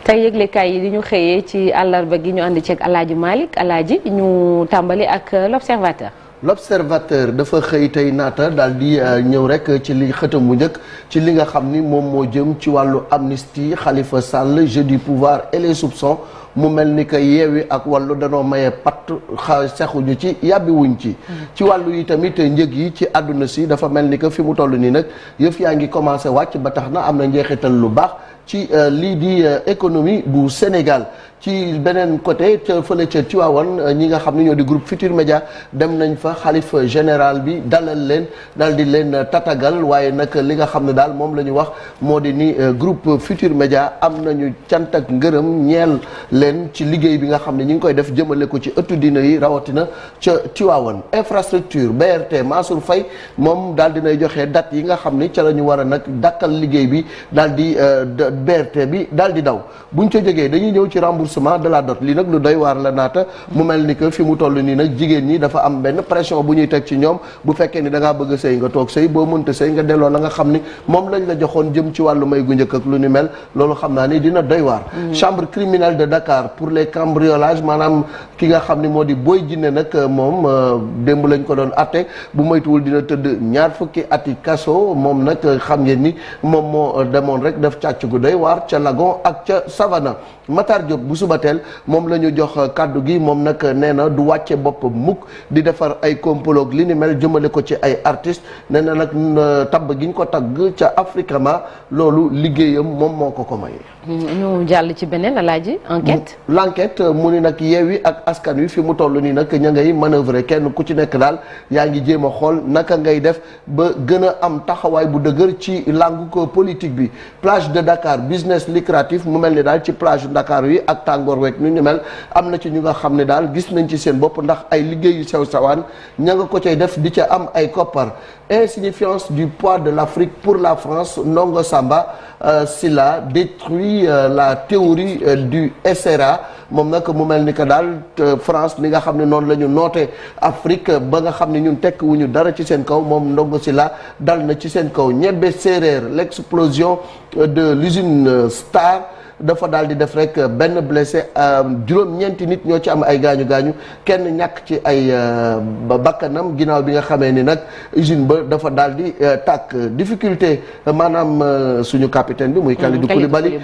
tey yëglekaay yi di ñu xëyee ci àllarba gi ñu ànd ceeg Alaaji Malick Alaaji ñu tàmbali ak l'observateur. l'observateur dafa xëy tey naata daal di ñëw rek ci li xëtam bu njëkk ci li nga xam ni moom moo jëm ci wàllu amnistie Khalifa Sall jeu du pouvoir et les soupçons mu mel ni que Yewwi ak Wallu danoo maye patt sexuñu ci yàbbi wuñ ci wàllu yi tamit njëg yi ci àdduna si dafa mel ni que fi mu toll nii nag yëf yaa ngi commencé wàcc ba tax na am na njeexital lu baax ci lii di économie bu Sénégal. ci beneen côté ca fële ca Tivaouane ñi nga xam ne ñoo di groupe Futur Média dem nañ fa xalifa général bi dalal leen daal di leen tatagal waaye nag li nga xam ne daal moom la ñu wax moo di ni groupe Futur Média am nañu cant ak ngërëm ñeel leen ci liggéey bi nga xam ne ñi ngi koy def jëmale ko ci ëttu diina yi rawatina ca Tivaouane. infrastructure BRT Mansour Faye moom daal dinay joxe date yi nga xam ni ca la ñu war a nag dakkal liggéey bi daal di BRT bi daal di daw buñ ca jógee dañuy ñëw ci remboursement de la dot lii nag lu doy waar la naata mu mel ni que fi mu toll nii nag jigéen ñi dafa am benn pression bu ñuy teg ci ñoom bu fekkee ni da ngaa bëgg a sëy nga toog sëy boo mënta sëy nga delloo la nga xam ni moom lañ la joxoon jëm ci wàllu may gu njëkk ak lu ni mel loolu xam naa ni dina doy waar. chambre criminelle de Dakar pour les cambriolages maanaam ki nga xam ni moo di Boy Djiné nag moom démb lañ ko doon atte bu moytuwul dina tëdd ñaar fukki ati kaso moom nag xam ngeen ni moom moo demoon rek def càcc gu doy waar ca Lagon ak ca Savana. Matar Diop bu subateel moom la ñu jox kàddu gi moom nag nee na du wàcce bopp mukk di defar ay complot li ni mel jëmale ko ci ay artistes nee na nag tabb gi ñu ko tagg ca Africama loolu liggéeyam moom moo ko may. ñu jàll ci beneen Alaaji enquête. l'enquête mu ni nag Yewwi ak askan wi fi mu toll nii nag ña ngay manœuvrer kenn ku ci nekk daal yaa ngi jéem a xool naka ngay def ba gën a am taxawaay bu dëgër ci langue ko politique bi. plage de Dakar business lucratif mu mel ni daal ci plage Dakar yi ak tàngoor week ñu mel am na ci ñu nga xam ne daal gis nañ ci seen bopp ndax ay liggéeyu sew sawaan ña nga ko cay def di ca am ay koppar. insignifiance du poids de l'Afrique pour la France Ndongo Samba Sylla détruit la théorie du SRA moom nag mu mel ni que daal France ni nga xam ne noonu la ñu noote Afrique ba nga xam ne ñun tekk wuñu dara ci seen kaw moom Ndongo Sylla dal na ci seen kaw. ñebbe séeréer l'explosion de l'usine Star dafa daal di def rek benn blessé juróom-ñeenti nit ñoo ci am ay gaañu kenn ñàkk ci ay bakkanam ginnaaw bi nga xamee ni nag usine ba dafa daal di tàkk difficulté maanaam suñu capitaine bi muy Kalidou Koulibaly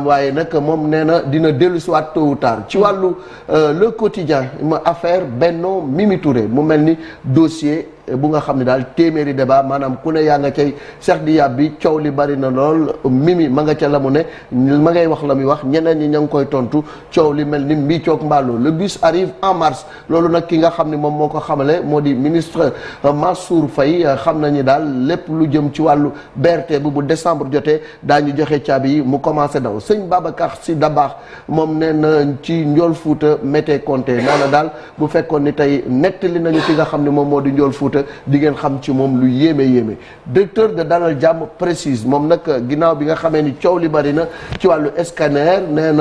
waaye nag moom nee na dina dellu si waat tôt ou tard ci wàllu le quotidien ma affaire Benno Mimi Touré mu mel ni dossier bu nga xam ne daal téeméeri débat maanaam ku ne yaa nga cay seex di yàbbi coow li bari na lool Mimi ma nga ca la mu ne ma ngay wax la muy wax ñeneen ñi ña ngi koy tontu coow li mel ni mbii coog mbaaloo le bus arrive en mars loolu nag ki nga xam ne moom moo ko xamale moo di ministre Mansour Faye xam nañu daal lépp lu jëm ci wàllu BRT bi bu décembre jotee daañu joxe caabi yi mu commencé daw sëñ Babacar Sy Dabakh moom nee na ci Ndiol Fouta mété compté nee na daal bu fekkoon ni tey nettali nañu ki nga xam ne moom moo di Ndiol Fouta di ngeen xam ci moom lu yéeme directeur de Dalal Jàmm précise moom nag ginnaaw bi nga xamee ni coow li bari na ci wàllu scanner nee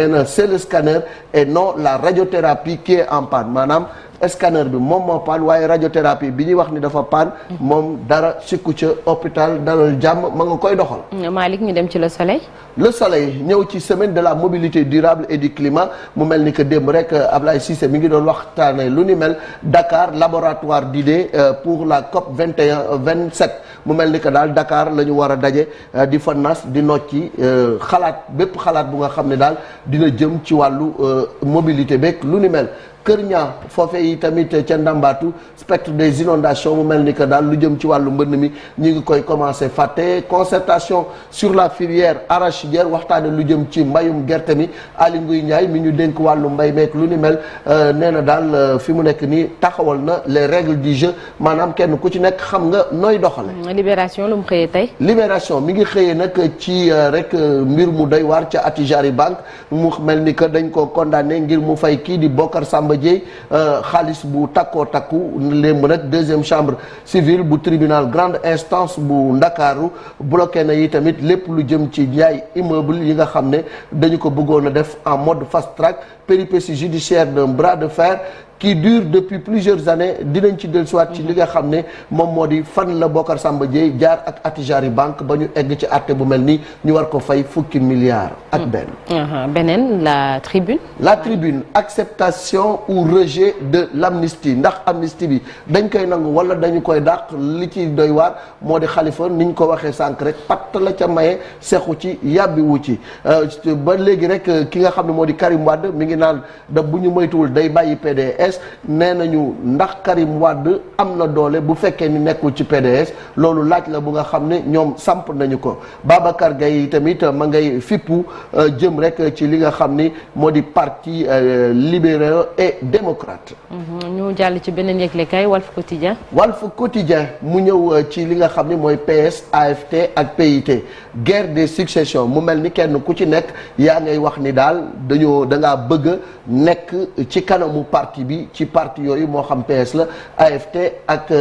na c'est le scanner et non la radiothérapie qui est en panne maanaam scanner bi moom moo paan waaye radiothérapie bi ñuy wax ni dafa paan moom dara sikku ca hôpital Dalal Jàmm ma nga koy doxal. Malick ñu dem ci le soleil. le soleil ñëw ci semaine de la mobilité durable et du climat mu mel ni que démb rek Ablaye Cissé mi ngi doon waxtaanee lu ni mel Dakar laboratoire d'idées pour la COP 21-27 mu mel ni que daal Dakar la ñu war a daje di fa nas di nocci xalaat bépp xalaat bu nga xam ne daal dina jëm ci wàllu mobilité beeg lu ni mel. Kër Ñaa foofee yi tamit ca Ndambaatu spectre des inondations mu mel ni que daal lu jëm ci wàllu mbënn mi ñu ngi koy commencé fàtte concertation sur la filière arachidière waxtaane lu jëm ci mbayum gerte mi Aly Ngouille Ndiaye mi ñu dénk wàllu mbay meek lu ni mel nee na daal fi mu nekk nii taxawal na les règles du jeu maanaam kenn ku ci nekk xam nga nooy doxale. Libération lu mu xëyee tey. Libération mi ngi xëyee nag ci rek mbir mu doy waar ca Attijari Bank mu mel ni que dañ ko condamné ngir mu fay kii di Bokar Samba Dièye xaalis bu takkoo takku lémb nag deuxième chambre civile bu tribunal grande instance bu Ndakaaru bloqué na yi tamit lépp lu jëm ci njaay immeuble yi nga xam ne dañu ko bëggoon a def en mode fast track péripétie judiciaire d'un bras de fer qui dure depuis plusieurs années dinañ ci dellusiwaat ci li nga xam ne moom moo di fan la Bocar Samba Dièye jaar ak Attijari Banque ba ñu egg ci àtte bu mel nii ñu war ko fay fukki milliards ak benn. beneen la tribune. La tribune, acceptation ou rejet de l'amnistie ndax amnistie bi dañ koy nangu wala dañu koy dàq li ci doy waar moo di Khalifa niñ ko waxee sànq rek patt la ca maye sexu ci yàbbi wu ci ba léegi rek ki nga xam ne moo di Karim Wade mi ngi naan da bu ñu moytuwul day bàyyi PDS nee nañu ndax Karim Wade am na doole bu fekkee ni nekkul ci PDS loolu laaj la bu nga xam ne ñoom samp nañu ko Babacar Gaye tamit ma ngay fippu jëm rek ci li nga xam ni moo di parti libéral et démocrate. ñu jàll ci beneen yëglekaay Walf Quotidien. Walf Quotidien mu ñëw ci li nga xam ni mooy PS AFT ak PIT guerre des successions mu mel ni kenn ku ci nekk yaa ngay wax ni daal da ngaa bëgg a nekk ci kanamu parti bi ci parti yooyu moo xam PS la AFT ak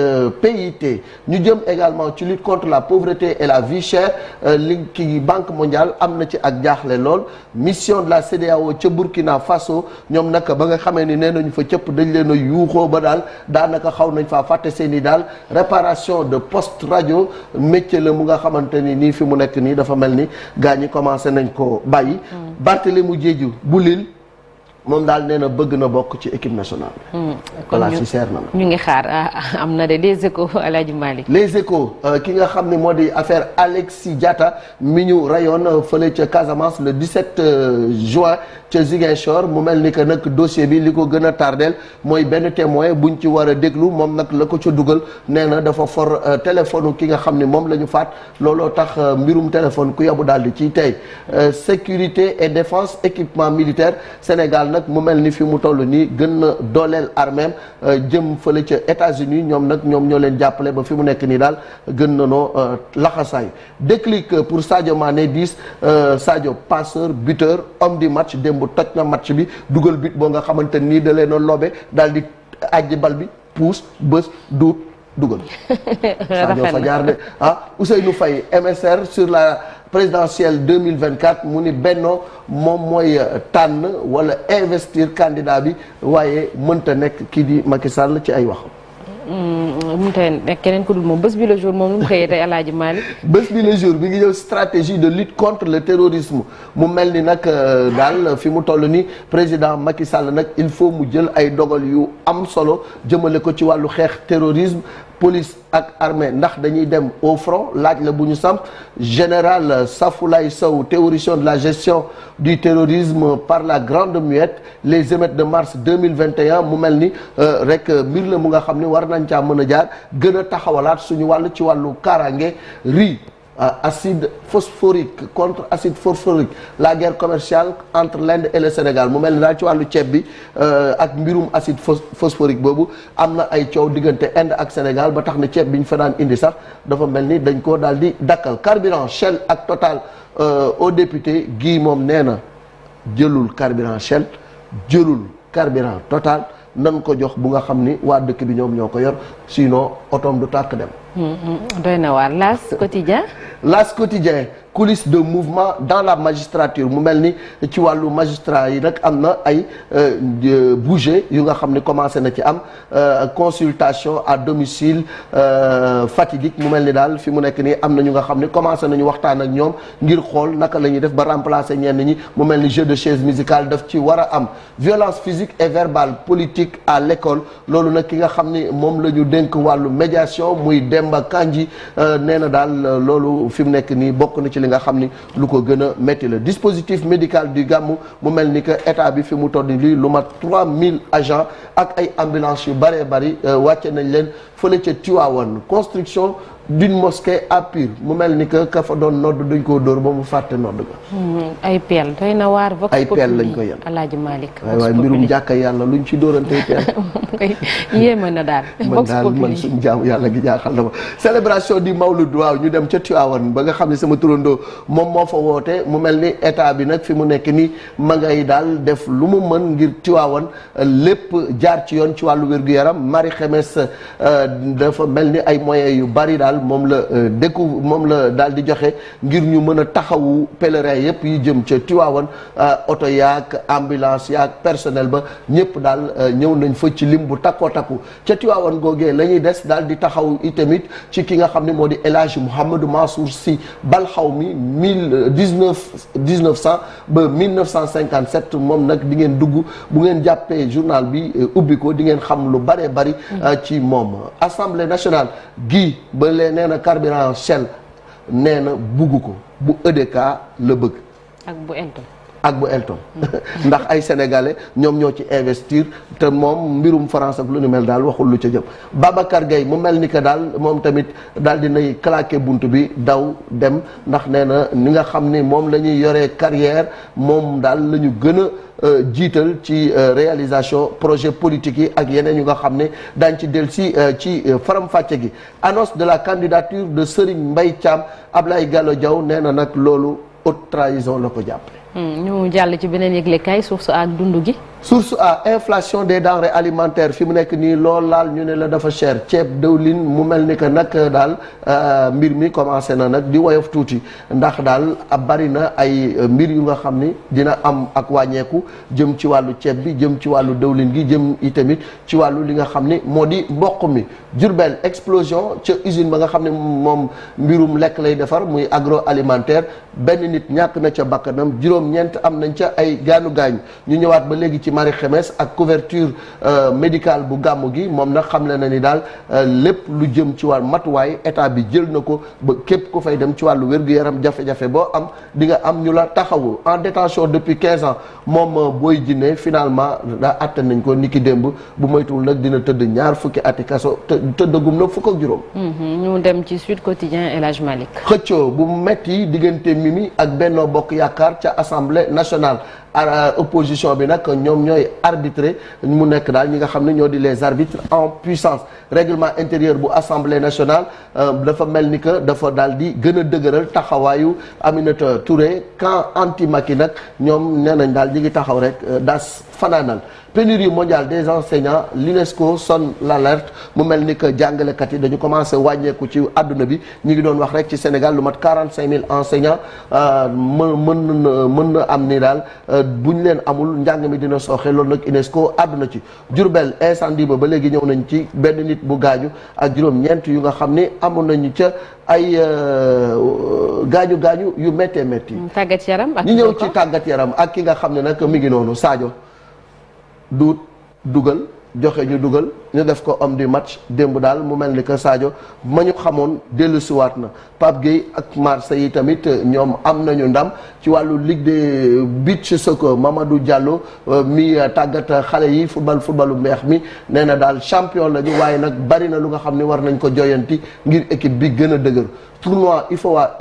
PIT ñu jëm également ci lutte contre la pauvreté et la vie chère li ki Banque mondiale am na ci ak jaaxle lool mission de la CEDEAO ca Burkina Faso ñoom nag ba nga xamee ni nee nañu fa cëpp dañ leen a yuuxoo ba daal daanaka xaw nañ faa fàtte seen i daal réparation de poste radio métier la mu nga xamante ni nii fi mu nekk nii dafa mel ni gaa ñi commencé nañ ko bàyyi. Barthélémy Diédhiou bu Lille moom daal nee na bëgg na bokk ci équipe nationale. voilà si seer na ñu ngi xaar am na de les échos Alaaji Malick. les échos ki nga xam ne moo di affaire Alexis Diatta mi ñu rayoon fële ca Casamance le 17 juin ca Ziguinchor mu mel ni que nag dossier bi li ko gën a tardeel mooy benn témoin buñ ci war a déglu moom nag la ko ca dugal nee na dafa for téléphone ki nga xam ne moom la ñu faat looloo tax mbirum téléphone ku yabu daal di ciy tey sécurité et défense équipement militaire Sénégal nag mu mel ni fi mu toll nii gën na dooleel arméem jëm fële ca États-Unis ñoom ñoo leen jàppale ba fi mu nekk nii daal gën na noo laxasaay déclic pour Sadio Mané 10 Sadio passeur buteur homme du match démb toj na match bi dugal but boo nga xamante nii da leen a lobe daal di ajji bal bi puus bës duut dugal Sadio fa jaar de Ousseynou Faye MSR sur la présidentielle 2024 mu ni Benno moom mooy tànn wala investir candidat bi waaye mënta nekk kii di Macky Sall ci ay waxam. mënta nekk keneen ku dul moom bés bi le jour moom lu mu xëyee tey Alaaji Malick. bés bi le jour bi ngi ñëw stratégie de lutte contre le terrorisme mu mel ni nag daal fi mu toll ni président Macky Sall nag il faut mu jël ay dogal yu am solo jëmale ko ci wàllu xeex terrorisme. police ak armée ndax dañuy dem au front laaj la bu ñu samp général Safoulaye Sow théoricien de la gestion du terrorisme par la Grande Muette les émeutes de mars 2021 mu mel ni rek mbir la mu nga xam ne war nañ caa mën a jaar gën a taxawalaat suñu wàll ci wàllu kaaraange riz acide phosphorique contre acide phosphorique la guerre commerciale entre l'Inde et le Sénégal mu mel ni daal ci wàllu ceeb bi ak mbirum acide phosphorique boobu am na ay coow diggante Inde ak Sénégal ba tax na ceeb bi ñu fa daan indi sax dafa mel ni dañ koo daal di dakkal carburant Shell ak Total au député Guy moom nee na jëlul carburant Shell jëlul carburant Total nan ko jox bu nga xam ni waa dëkk bi ñoom ñoo ko yor sinon otoom du tàkk dem. doy na waar L'As quotidien. L'As quotidien coulisses de mouvement dans la magistrature mu mel ni ci wàllu magistrat yi nag am na ay bouger yu nga xam ne commencé na ci am consultation à domicile fatidique mu mel ni daal fi mu nekk nii am na ñu nga xam ne commencé nañu waxtaan ak ñoom ngir xool naka la ñuy def ba remplacer ñenn ñi mu mel ni jeu de chaise musicale daf ci war a am violence physique et verbale politique à l'école loolu nag ki nga xam ni moom la ñu dénk wàllu médiation muy Demba Kandji nee na daal loolu fi mu nekk nii bokk na ci li nga xam ni lu ko gën a métti la dispositif médical du Gamou mu mel ni que état bi fi mu toll nii lu mat 3000 agents ak ay ambulance yu bëree bëri wàcce nañ leen fële ca Tivaouane construction d'une mosquée à Pire mu mel ni que ka fa doon nodd duñ koo dóor ba mu fàtte nodd ga ay peel doy na waar vox ay peel lañ ko yen Alaaji Malick waaye mbirum jàkka yàlla luñ ci dóorantey peel yéema na daal man suñ jaamu yàlla gi jaaxal na ma célébration du Mawlud waaw ñu dem ca Tivaouane ba nga xam ne sama turandoo moom moo fa woote mu mel ni état bi nag fi mu nekk nii ma ngay daal def lu mu mën ngir Tivaouane lépp jaar ci yoon ci wàllu wér-gu-yaram Marie Khemesse dafa mel ni ay moyens yu bari daal daal moom la daal di joxe ngir ñu mën a taxawu pèlerin yëpp yi jëm ca Tiwaawan oto yaag ambulance yaag personnel ba ñëpp daal ñëw nañ fa ci lim bu takkoo takku ca Tiwaawan googee la ñuy des daal di taxaw itamit ci ki nga xam ne moo di El Hadji Mouhamadou Mansour Sy Balxawmi 1900 ba 1957 moom nag di ngeen dugg bu ngeen jàppee journal bi ubbi ko di ngeen xam lu bëree bëri ci moom. Assemblée nationale gi ba lee nee na carburant Shell nee na bugg ko bu EDK la bëgg ak bu Elton ndax ay sénégalais ñoom ñoo ci investir te moom mbirum France ak lu ni mel daal waxul lu ca jëm. Babacar Gueye mu mel ni que daal moom tamit daal dinay claqué bunt bi daw dem ndax nee na ni nga xam ni moom la ñuy yoree carrière moom daal la ñu gën a jiital ci réalisation projet politique yi ak yeneen yu nga xam ne daañ ci del si ci faram-fàcce gi. Annonce de la candidature de Serigne Mbaye Thiam Ablaye Gallo Diaw nee na nag loolu haute trahison la ko jàppe. ñu jàll ci beneen yëglekaay source ak dund gi. source A inflation des denrées alimentaires fi mu nekk nii lool laal ñu ne la dafa cher ceeb dëwlin mu mel ni que nag daal mbir mi commencé na nag di woyof tuuti ndax daal bari na ay mbir yu nga xam ni dina am ak wàññeeku jëm ci wàllu ceeb bi jëm ci wàllu dëwlin gi jëm itamit ci wàllu li nga xam ni moo di mboq mi. Diourbel explosion ca usine ba nga xam ne moom mbirum lekk lay defar muy agroalimentaire benn nit ñàkk na ca bakkanam juróom-ñeent am nañ ca ay gaañu ñu ñëwaat ba léegi ci Marie Khemesse ak couverture médicale bu gàmmu gi moom nag xamle na ni daal lépp lu jëm ci wàllu matuwaay état bi jël na ko ba képp ku fay dem ci wàllu wér-gu-yaram jafe-jafe boo am di nga am ñu la taxawu. En détention depuis 15 ans moom Boy Djiné finalement daa àtte nañ ko niki démb bu moytuwul nag dina tëdd ñaar fukki ati kaso tëddagum na fukk ak juróom. ñu dem ci Sud Quotidien El Hadj Malick. xëccoo bu metti diggante Mimi ak Benno Bokk Yaakaar ca Assemblée nationale. Opposition bi nag ñoom ñooy arbitré mu nekk daal ñi nga xam ne ñoo di les arbitres en puissance. Règlement intérieur bu Assemblée nationale dafa mel ni que dafa daal di gën a dëgëral taxawaayu Aminata Touré camp anti Macky nag ñoom nee nañ daal ñi ngi taxaw rek das fanaanal. Pénurie mondiale des enseignants l'UNESCO sonne l'alerte mu mel ni que jàngalekat yi dañu commencé wàññeeku ci àdduna bi ñu ngi doon wax rek ci Sénégal lu mat 45 000 enseignants mën na am ni daal bu ñu leen amul njàng mi dina sooxe loolu nag UNESCO àdduna ci. Diourbel incendie ba léegi ñëw nañ ci benn nit bu gaañu ak juróom-ñeent yu nga xam ni amoon nañu ca ay gaañu yu méttee métti. tàggat yaram ak ñu ñëw ci tàggat yaram ak ki nga xam ne nag mi ngi noonu Sadio. dugal joxe ñu dugal ñu def ko homme du match démb daal mu mel ni que Sadio ma ñu xamoon dellusiwaat na Pape Gueye ak Marseille yi tamit ñoom am nañu ndam ci wàllu Ligue de beach soccer Mamadou Diallo mi tàggat xale yi footballu mbeex mi nee na daal champion lañu waaye nag bari na lu nga xam ne war nañ ko joyanti ngir équipe bi gën a dëgër. Tournoi UFOA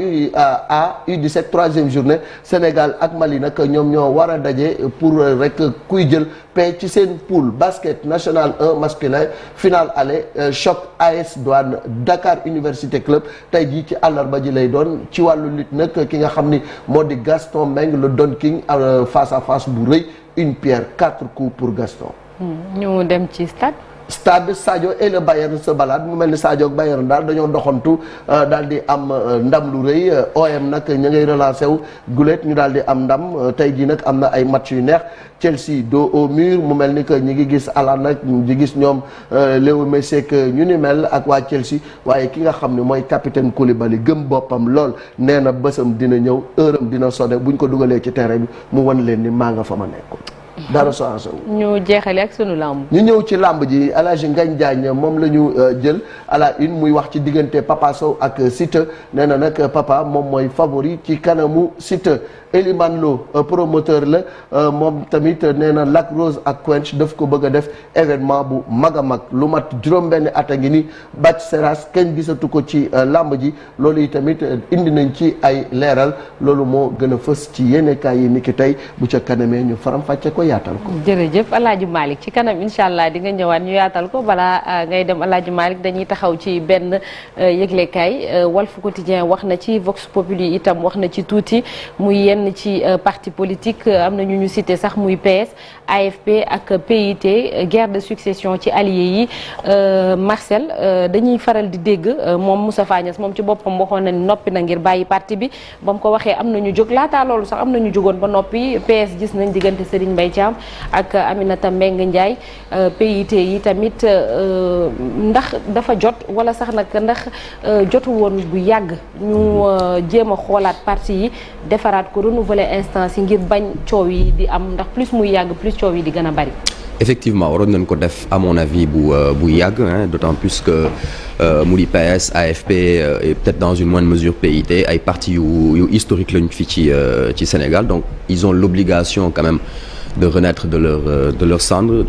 U17 troisième journée Sénégal ak Mali nag ñoom ñoo war a daje pour rek kuy jël paie ci seen poule basket national 1 masculin finale aller choc AS Douane Dakar Université Club tey jii ci àllarba ji lay doon ci wàllu lutte nag ki nga xam ni moo di Gaston Mbengue le Don King face à face bu rëy une pierre 4 coups pour Gaston. ñu dem ci stade Sadio et le Bayern se balade mu mel ni Sadio ak Bayern daal dañoo doxantu daal di am ndam lu rëy OM nag ña ngay relancé wu gulet ñu daal di am ndam tey jii nag am na ay match yu neex Chelsea dos au mur mu mel ni que ñi ngi gis Haaland nag ñi gis ñoom Léo Messi ak ñu ni mel ak waa Chelsea waaye ki nga xam ne mooy capitaine Koulibaly gëm boppam lool nee na bésam dina ñëw heure am dina sonné buñ ko dugalee ci terrain bi mu wan leen ni maa nga fa ma nekkoon. dara changé wu. ñu jeexale ak sunu lamb. ñu ñëw ci lamb ji El Hadj Ngagne Diagne moom la ñu jël à la une muy wax ci diggante Papa Sow ak Siteu nee na nag papa moom mooy favori ci kanamu Siteu. Elimane Lo promoteur la moom tamit nee na Lac Rose ak Quench daf ko bëgg a def événement bu mag a mag lu mat juróom-benn at a ngi ni Bac Seras kenn gisatu ko ci lamb ji loolu yi tamit indi nañ ci ay leeral loolu moo gën a fës ci yéenekaay yi niki tey bu ca kanamee ñu faram-fàcce ko yaatal ko. jërëjëf El Hadj Malick ci kanam incha allah di nga ñëwaat ñu yaatal ko balaa ngay dem El Hadj Malick dañuy taxaw ci benn yëglekaay Walf Quotidien wax na ci Vox Populi itam wax na ci tuuti muy yenn ci parti politique am na ñu cité sax muy PS AFP ak PIT guerre de succession ci alliés yi Marcel dañuy faral di dégg moom Moustapha Niasse moom ci boppam waxoon na ni noppi na ngir bàyyi parti bi ba mu ko waxee am na ñu jóg laataa loolu sax am na ñu jógoon ba noppi PS gis nañ diggante Serigne Mbaye Thiam ak Aminata Mbengue Ndiaye PIT yi tamit ndax dafa jot wala sax nag ndax jotu woon bu yàgg ñu jéem a xoolaat parti yi defaraat ko renouveler instance yi ngir bañ coow yi di am ndax plus muy yàgg plus coow yi di gën a bari. Effectivement waroon nañ ko def à mon avis bu yàgg d'autant plus que mu di PS AFP et peut-être dans une moindre mesure PIT ay partis yu historique lañu fi ci Sénégal donc ils ont l'obligation quand même de renaître de leur cendre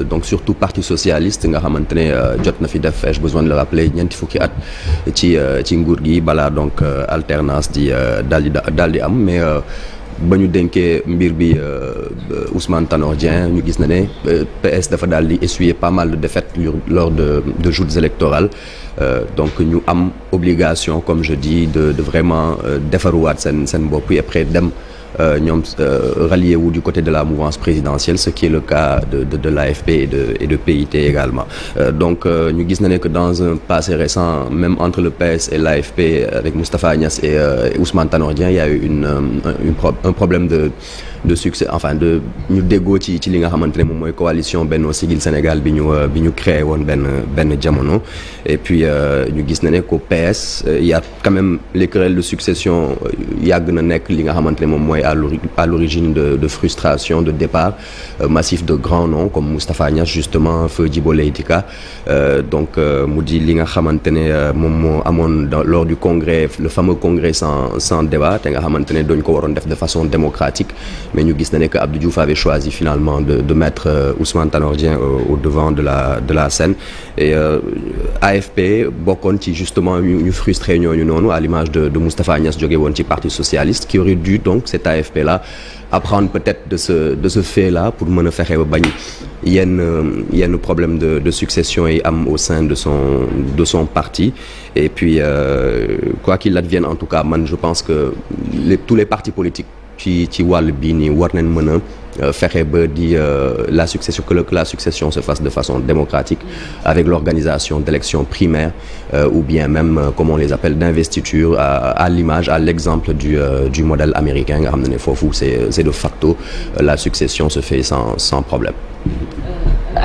donc surtout parti socialiste nga xamante ne jot na fi def ai-je besoin de le rappeler ñeenti fukki at ci nguur gi balaa donc alternance di daal di am mais ba ñu dénkee mbir bi Ousmane Tanor Dieng ñu gis na ne PS dafa daal di essuyer pas mal de défaites lors de joutes électorales donc ñu am obligation comme je dis de vraiment defaruwaat seen bopp yi après dem ñoom rallié wu du côté de la mouvance présidentielle ce qui est le cas de l'AFP et de PIT également donc ñu gis na ne que dans un passé récent même entre le PS et l'AFP avec Moustapha Niasse et Ousmane Tanor Dieng il y a eu un problème de succès enfin de ñu déggoo ci li nga xamante ne moom mooy coalition Benno Siggil Sénégal bi ñu créé woon benn jamono et puis ñu gis na ne qu'au PS il y a quand même les querelles de succession yàgg na nekk li nga xamante ne moom mooy à l'origine de frustration de départ massif de grands noms comme Moustapha Niasse justement Feu Djibo Leyti Ka donc mu di li nga xamante ne moom moo amoon lors du congrès le fameux congrès sans débat te nga xamante ne dañ ko waroon def de façon démocratique mais ñu gis na ne que Abdou Diouf avait choisi finalement de mettre Ousmane Tanor Dieng au devant de la scène et AFP bokkoon ci justement ñu frustré ñooñu noonu à l'image de Moustapha Niasse jóge woon ci Parti socialiste qui aurait dû donc cet AFP là apprendre peut-être de ce fait là pour mën a fexe ba bañ yenn problème de succession yi am au sein de son parti et puis quoi qu'il advienne en tout cas man je pense que tous les partis politiques ci wàll bii nii war nañ mën a fexe ba di la succession se fasse de façon démocratique avec l'organisation d'élections primaires ou bien même comme on les appelle d'investiture à l'image à l'exemple du modèle américain nga xam ne foofu c'est de facto la succession se fait sans problème.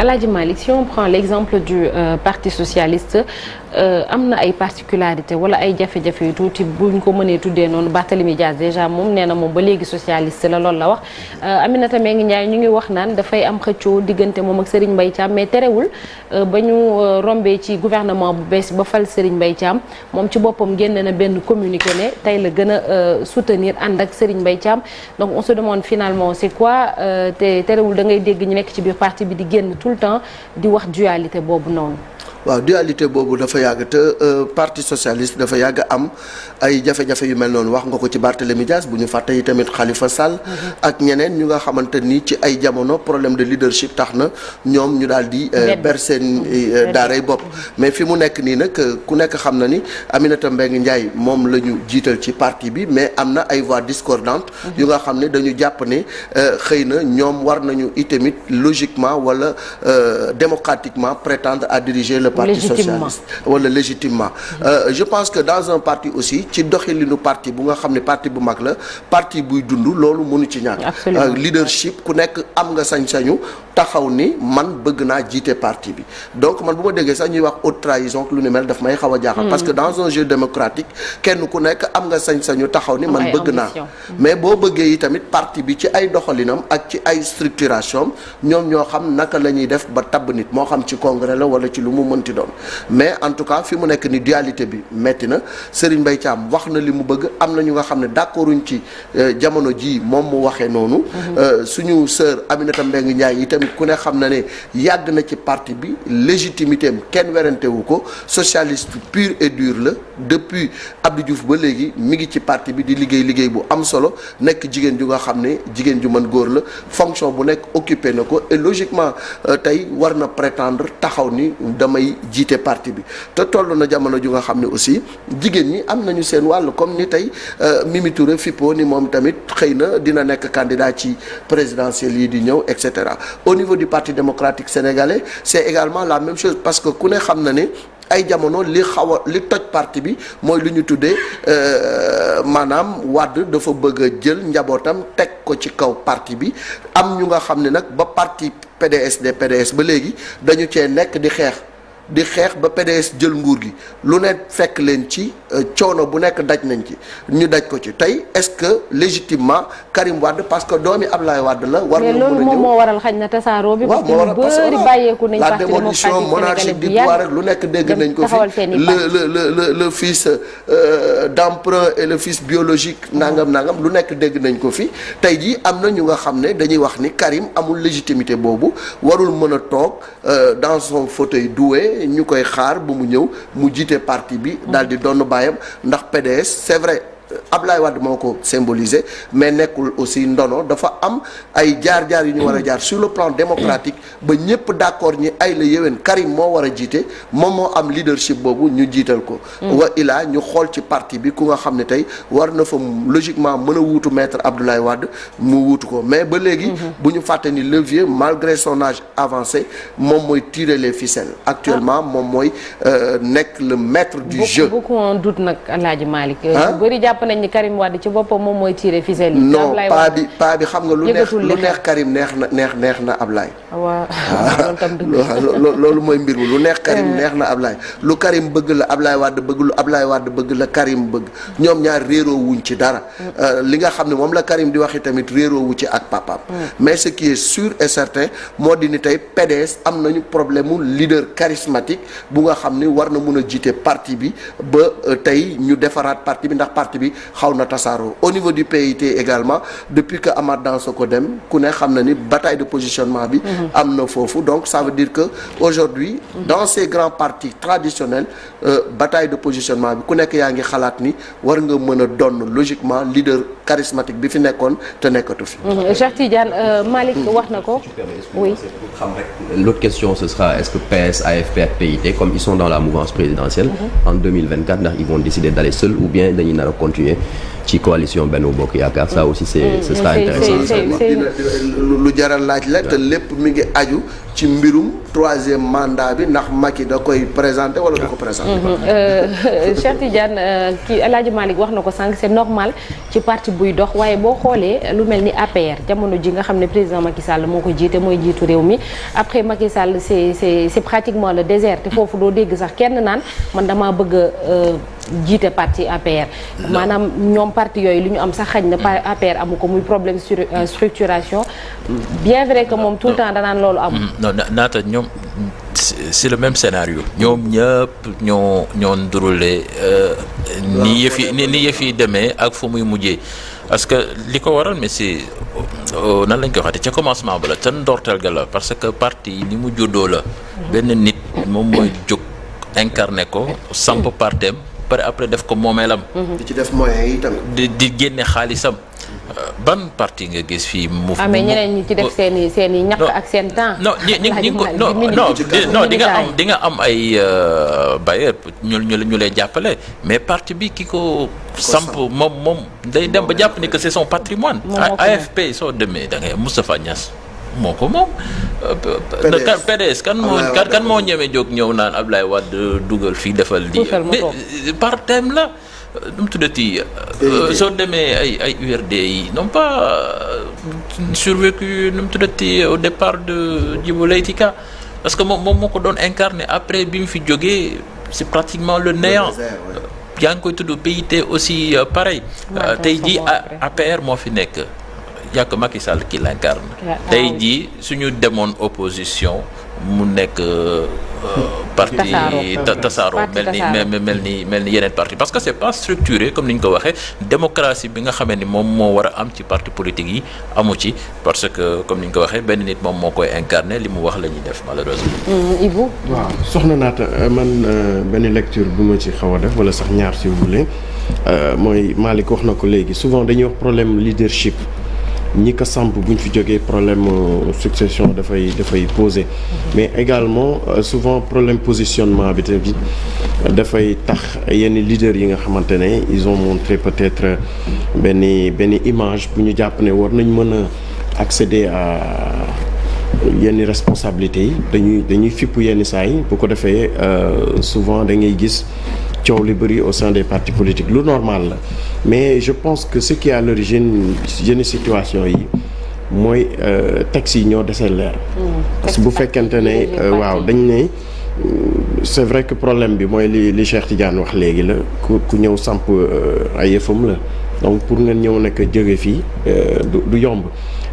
El Hadj Malick si on prend l'exemple du Parti socialiste am na ay particularités wala ay jafe-jafe yu tuuti buñ ko mënee tuddee noonu Barthélémy Dias déjà moom nee na moom ba léegi socialiste la loolu la wax Aminata Mbengue Ndiaye ñu ngi wax naan dafay am xëccoo diggante moom ak Serigne Mbaye Thiam mais terewul ba ñu rombee ci gouvernement bu bees ba fal Serigne Mbaye Thiam moom ci boppam génne na benn communiqué ne tey la gën a soutenir ànd ak Serigne Mbaye Thiam donc on se demande finalement c'est quoi te terewul da ngay dégg ñu nekk ci biir parti bi di génn tout le temps di wax dualité boobu noonu. waaw dualité boobu dafa yàgg te parti socialiste dafa yàgg am ay jafe-jafe yu mel noonu wax nga ko ci Barthélémy Dias bu ñu fàtte yi tamit Khalifa Sall ak ñeneen ñu nga xamante ni ci ay jamono problème de leadership tax na ñoom ñu daal di ber seen daaray bopp mais fi mu nekk nii nag ku nekk xam na ni Aminata Mbengue Ndiaye moom la ñu jiital ci parti bi mais am na ay voix discordantes yu nga xam ne dañu jàpp ne xëy na ñoom war nañu itamit logiquement wala démocratiquement prétendre à diriger le parti socialiste wala légitimement je pense que dans un parti aussi ci doxalinu parti bu nga xam ne parti bu mag la parti buy dund loolu mënu ci ñàkk leadership ku nekk am nga sañ-sañu taxaw ni man bëgg naa jiite parti bi donc man bu ma déggee sax ñuy wax haute trahison lu ni mel daf may xaw a jaaxal parce que dans un jeu démocratique kenn ku nekk am nga sañ-sañu taxaw ni man bëgg naa mais boo bëggee yi tamit parti bi ci ay doxalinam ak ci ay structuration ñoom ñoo xam naka la ñuy def ba tabb nit moo xam ci congrès la wala ci lu mu mënti doon mais en tout cas fi mu nekk ni dualité bi metti na Serigne Mbaye Thiam wax na li mu bëgg am na ñu nga xam ne d'accorduñ ci jamono ji moom mu waxee noonu suñu sœur Aminata Mbengue Ndiaye yi tamit ku ne xam na ne yàgg na ci parti bi légitimité am kenn werante wu ko socialiste pur et dur la depuis Abdou Diouf ba léegi mi ngi ci parti bi di liggéey bu am solo nekk jigéen ju nga xam ne jigéen ju mën góor la fonction bu nekk occupé na ko et logiquement tey war na prétendre taxaw ni damay jiite parti bi te toll na jamono ju nga xam ne aussi jigéen ñi am nañu seen wàll comme ni tey Mimi Touré fippo ni moom tamit xëy na dina nekk candidat ci présidentielle yi di ñëw et cetera. Au niveau du Parti démocratique sénégalais c'est également la même chose parce que ku ne xam na ne ay jamono li toj parti bi mooy lu ñu tuddee maanaam Wade dafa bëgg a jël njabootam teg ko ci kaw parti bi am ñu nga xam ne nag ba parti PDS ba léegi dañu cee nekk di xeex ba PDS jël nguur gi lu ne fekk leen ci coono bu nekk daj nañ ci ñu daj ko ci tey est-ce que légitimement Karim Wade parce que doomi Ablaye Wade la. war na mën a ñëw loolu moom moo waral xañ na tasaaroo bi. parce que lu bëri bàyyeeku nañ. la parti démolition monarchique du pouvoir rek lu nekk dégg nañ ko fi le fils d'emprunt et le fils biologique nangam lu nekk dégg nañ ko fi tey jii am na ñu nga xam ne dañuy wax ni Karim amul légitimité boobu warul mën a toog dans son fauteuil doué. ñu koy xaar ba mu ñëw mu jiite parti bi daal di doon bàyyam ndax PDS c'est vrai Ablaye Wade moo ko symbolisé mais nekkul aussi ndono dafa am ay jaar-jaar yu ñu war a jaar sur le plan démocratique ba ñëpp d'accord ñi ay la yéwén Karim moo war a jiite moom moo am leadership boobu ñu jiital ko wa ilaa ñu xool ci parti bi ku nga xam ne tey war na fa logiquement mën a wuutu maître Abdoulaye Wade mu wuutu ko mais ba léegi bu ñu fàtte ni le vieux malgré son âge avancé moom mooy tirer les ficelles actuellement moom mooy nekk le maître du jeu. Beaucoup en doute nag Alaaji Malick bëri jàpp nañ ni Karim Wade ci boppam moom mooy tiré ficelle yi. non paa bi xam nga lu neex Karim neex na Ablaye. waaw loolu mooy mbir mi lu neex Karim neex na Ablaye lu Karim bëgg la Ablaye Wade bëgg lu Ablaye Wade bëgg la Karim bëgg ñoom ñaar réeroo wuñ ci dara. li nga xam ne moom la Karim di waxi tamit réeroo wu ci ak papaam. mais ce qui est sûr et certain moo di ni tey PDS am nañu problème mu leader charismatique bu nga xam ni war na mun a jiite parti bi ba tey ñu defaraat parti bi ndax parti bi xaw na tasaaroo au niveau du PIT également depuis que Amath Dansokho dem ku ne xam na ni bataille de positionnement bi am na foofu donc ça veut dire que aujourd'hui dans ces grands partis traditionnels bataille de positionnement bi ku nekk yaa ngi xalaat ni war nga mën a donn logiquement leader charismatique bi fi nekkoon te nekkatu fi. Cheikh Tidiane Malick wax na ko. Oui. L'autre question ce sera est-ce que PS, AFP ak PIT comme ils sont dans la mouvance présidentielle en 2024 ndax ils vont décider d'aller seuls ou bien dañuy nar a continuer ci coalition Benno Bokk Yaakaar ça aussi ce sera intéressant lu jaral laaj la te lépp mi ngi aju ci mbirum troisième mandat bi ndax Macky da koy présenter wala du ko présenter. Cheikh Tidiane kii El Hadj Malick wax na ko sànq c'est normal ci parti buy dox waaye boo xoolee lu mel ni APR jamono ji nga xam ne président Macky Sall moo ko jiite mooy jiitu réew mi après Macky Sall c'est pratiquement le désert te foofu doo dégg sax kenn naan man damaa bëgg jiite parti APR. maanaam ñoom parti yooyu li ñu am sax xañ na APR amu ko muy problème structuration bien vrai que moom tout le temps danaan loolu am. non naata ñoom c'est le même scénario ñoom ñëpp ñoo ndurule ni yëf yi demee ak fu muy mujjee parce que li ko waral mais c'est nan lañ ko waxate ca commencement ba la ca ndorteel ga la parce que parti ni mu juddoo la benn nit moom mooy jóg incarné ko samp partem pare après def ko moomeelam di ci def moyens yi tamit di génne xaalisam ban parti nga gis fii mu amee ñeneen ñi ci def seen i ñàkk ak seen temps non di nga am ay bailleur ñu lay jàppale mais parti bi ki ko samp moom day dem ba jàpp ni que c'est son patrimoine AFP soo demee da ngay Moustapha Niasse moo ko moom PDS kan moo ñeme jóg ñëw naan Ablaye Wade dugal fii defal lii par thème la nu mu tuddati soo demee ay URD yi n'ont pas survécu nu mu tuddati au départ de Djibo Leyti Ka parce que moom moo ko doon incarné après bi mu fi jógee c'est pratiquement le néant yaa ngi koy tudd PIT aussi pareil tey jii APR moo fi nekk yàgg Macky Sall qui l'incarne tey jii suñu demoon opposition mu nekk parti tasaaroo mel ni yeneen parti parce que c'est pas structuré comme ni ñu ko waxee démocratie bi nga xamee ni moom moo war a am ci parti politique yi amu ci parce que comme ni ñu ko waxee benn nit moom moo koy incarner li mu wax la ñuy def malheureusement. Ibou. waaw soxna Naata man benn lecture bu ma ci xaw a def wala sax ñaar si vous voulez mooy Malick wax na ko léegi souvent dañuy wax problème leadership. ñi ko samp bu ñu fi jógee problème succession dafay poser mais également souvent problème positionnement bi tamit dafay tax yenn leaders yi nga xamante ne ils ont montré peut-être benn image bu ñu jàpp ne war nañ mën a accéder à yenn responsabilités yi dañuy fippu yenn saa yi bu ko defee souvent da ngay gis coow li bëri au sein des partis politiques lu normal la mais je pense que ce qui est à l'origine yenn situation yi mooy textes yi ñoo desee leer parce que bu fekkente ne waaw dañ ne c'est vrai que problème bi mooy li Cheikh Tidiane wax léegi la ku ñëw samp ay yëfam la donc pour ngeen ñëw nekk jóge fii du yomb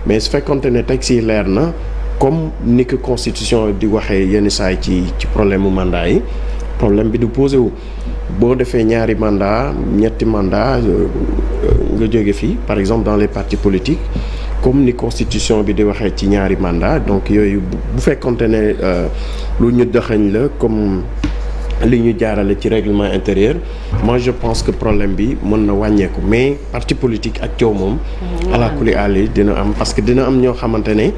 mais su fekkonte ne textes yi leer na comme ni ko constitution di waxee yenn saay ci problème mu mandat yi problème bi du posé wu boo defee ñaari mandat ñetti mandat nga jóge fii par exemple dans les partis politiques comme ni constitution bi di waxee ci ñaari mandat donc yooyu bu fekkonte ne lu ñu doxañ la comme li ñu jaarale ci règlement intérieur moi je pense que problème bi mën na wàññeeku mais parti politique ak coow moom ala kuli ali dina am parce que dina am ñoo xamante ne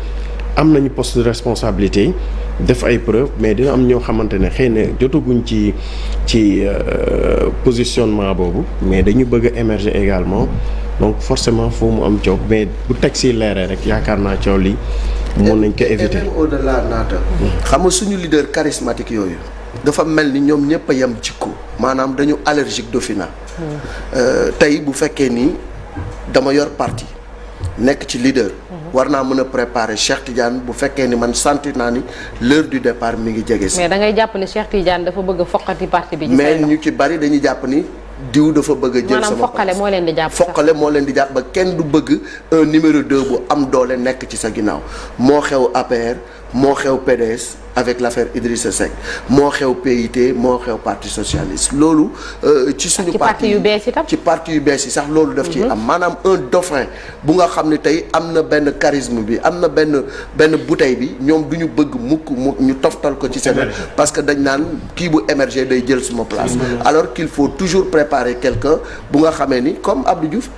am nañu poste de responsabilité def ay preuves mais dina am ñoo xamante ne xëy na jotaguñ ci positionnement boobu mais dañu bëgg a émerger également donc forcément foo mu am coow mais bu teg si leeree rek yaakaar naa coow li mën nañ ko éviter. et même au-delà naata. xam nga suñu leader charismatique yooyu. dafa mel ni ñoom ñëpp a yem jikko maanaam dañu allergique d'office. tey bu fekkee ni dama yor parti nekk ci leader. war naa mën a préparer Cheikh Tidiane bu fekkee ni man sentir naa ni l'heure du départ mi ngi jege si. mais da ngay jàpp ne Cheikh Tidiane dafa bëgg a foqati parti bi. mais ñu ci bari dañuy jàpp ni diw dafa bëgg a jël sama foqale moo leen di jàpp foqale moo leen di jàpp ba kenn du bëgg un numéro 2 bu am doole nekk ci sa ginnaaw moo xew APR moo xew PDS avec l'affaire Idrissa Seck moo xew PIT moo xew parti socialiste loolu ci suñu parti yu bees itam ci parti yu bees yi sax loolu daf ci am maanaam un dauphin bu nga xam ne tey am na benn charisme bi am na benn bouteille bi ñoom du ñu bëgg mukk ñu toftal ko ci seen parce que dañ naan kii bu émerger day jël suma place alors qu'il faut toujours préparer quelqu'un bu nga xamee ni comme Abdou Diouf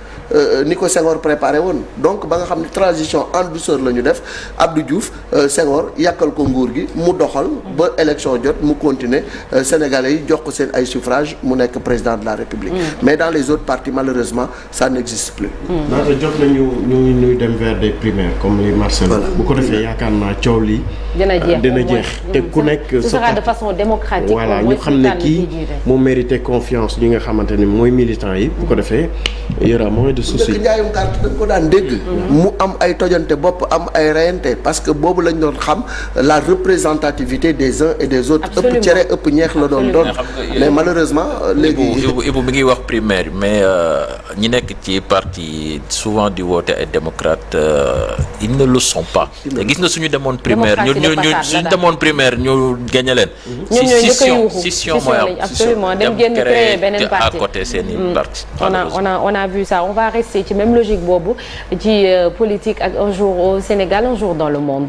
ni ko Senghor préparé woon donc ba nga xam ne transition en douceur la ñu def Abdou Diouf Senghor yàkkal ko nguur gi mu doxal ba élection jot mu continuer Sénégalais yi jox ko seen ay suffrage mu nekk président de la République mais dans les autres partis malheureusement ça n'existe plus naata jot nañu ñuy dem vers des primaires comme les Marcel bu ko defee yaakaar naa coow li dina jeex te ku nekk ce sera de façon démocratique voilà ñu xam ne kii moo mérité confiance ñi nga xamante ni mooy militant yi bu ko defee yëra moins de soucis dëkk njaayum carte dañ ko daan dégg mu am ay tojante bopp am ay reyante parce que boobu lañ doon xam la représentativité des uns et des autres ëpp cere ëpp ñeex la doon mais malheureusement léegi Ibou mi ngi wax primaire mais ñi nekk ci parti souvent di woote ay démocrates ils ne le sont pas te gis nga suñu demoon primaire suñu demoon primaire ñu gagné leen scission mooy am absolument dem génn créer beneen parti à côté seeni parti on a vu ça on va rester ci même logique boobu ci politique ak un jour au Sénégal un jour dans le monde